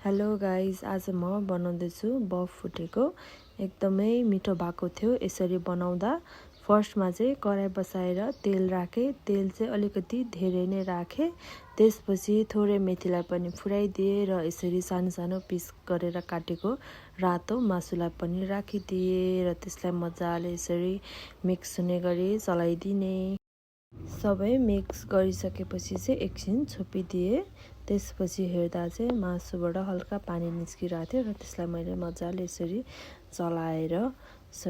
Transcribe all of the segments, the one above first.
Hello guys, आज म बनाउँदैछु बफ फुटेको। एकदमै मिठो भएको थियो। यसरी बनाउँदा फर्स्टमा चाहिँ कराई बसाएर तेल राखेँ। तेल चाहिँ अलिकति धेरै नै राखेँ। त्यसपछि थोरै मेथीलाई पनि फुराइदिएँ र यसरी सानो सानो पिस गरेर काटेको रातो मासुलाई पनि राखिदिएँ र त्यसलाई मजाले यसरी मिक्स हुने गरी चलाइदिने। सबै मिक्स गरिसकेपछि चाहिँ एकछिन छोपिदिएँ। त्यसपछि हेर्दा चाहिँ मासुबाट हल्का पानी निस्किरहेको थियो र त्यसलाई मैले मजाले यसरी चलाएर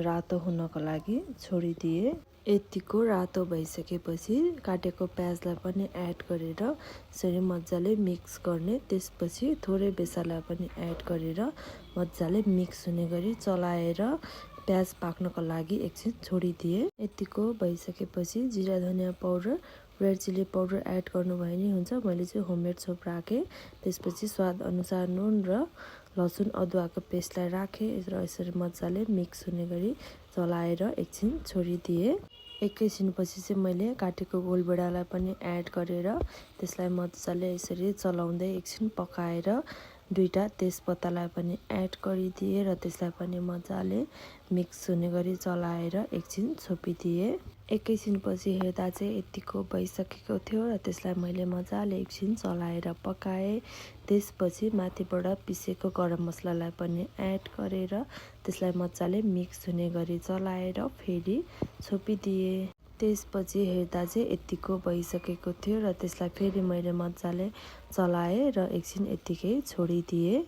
रातो हुनको लागि छोडिदिएँ। यतिको रातो भइसकेपछि काटेको प्याजलाई पनि एड गरेर यसरी मजाले मिक्स गर्ने। त्यसपछि थोरै बेसारलाई पनि एड गरेर मजाले मिक्स हुने गरी चलाएर प्याज पाक्नको लागि एकछिन छोडिदिएँ। यतिको भइसकेपछि जिरा धनियाँ powder red chilli powder add गर्नुभयो भने हुन्छ। मैले चाहिँ होममेड सोप राखेँ। त्यसपछि स्वाद अनुसार नुन र लसुन अदुवाको पेस्टलाई राखेँ र यसरी मजाले मिक्स हुने गरी चलाएर एकछिन छोडिदिएँ। एकैछिनपछि चाहिँ मैले काटेको गोलभेडालाई पनि एड गरेर त्यसलाई मजाले यसरी चलाउँदै एकछिन पकाएर दुईटा तेजपत्तालाई पनि एड गरिदिएँ र त्यसलाई पनि मजाले मिक्स हुने गरी चलाएर एकछिन छोपिदिएँ। एकैछिनपछि हेर्दा चाहिँ यतिको भइसकेको थियो र त्यसलाई मैले मजाले एकछिन चलाएर पकाएँ। त्यसपछि माथिबाट पिसेको गरम मसलालाई पनि एड गरेर त्यसलाई मजाले मिक्स हुने गरी चलाएर फेरि छोपिदिएँ। त्यसपछि हेर्दा चाहिँ यतिको भइसकेको थियो र त्यसलाई फेरि मैले मजाले चलाएँ र एकछिन यतिकै छोडिदिएँ।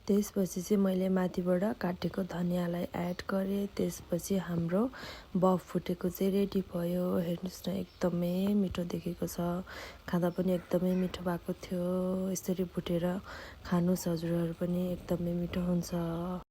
त्यसपछि चाहिँ मैले माथिबाट काटेको धनियाँलाई एड गरेँ। त्यसपछि हाम्रो बफ फुटेको चाहिँ रेडी भयो। हेर्नुहोस् न, एकदमै मिठो देखेको छ। खाँदा पनि एकदमै मिठो भएको थियो। यसरी भुटेर खानुहोस्, हजुरहरू पनि एकदमै मिठो हुन्छ।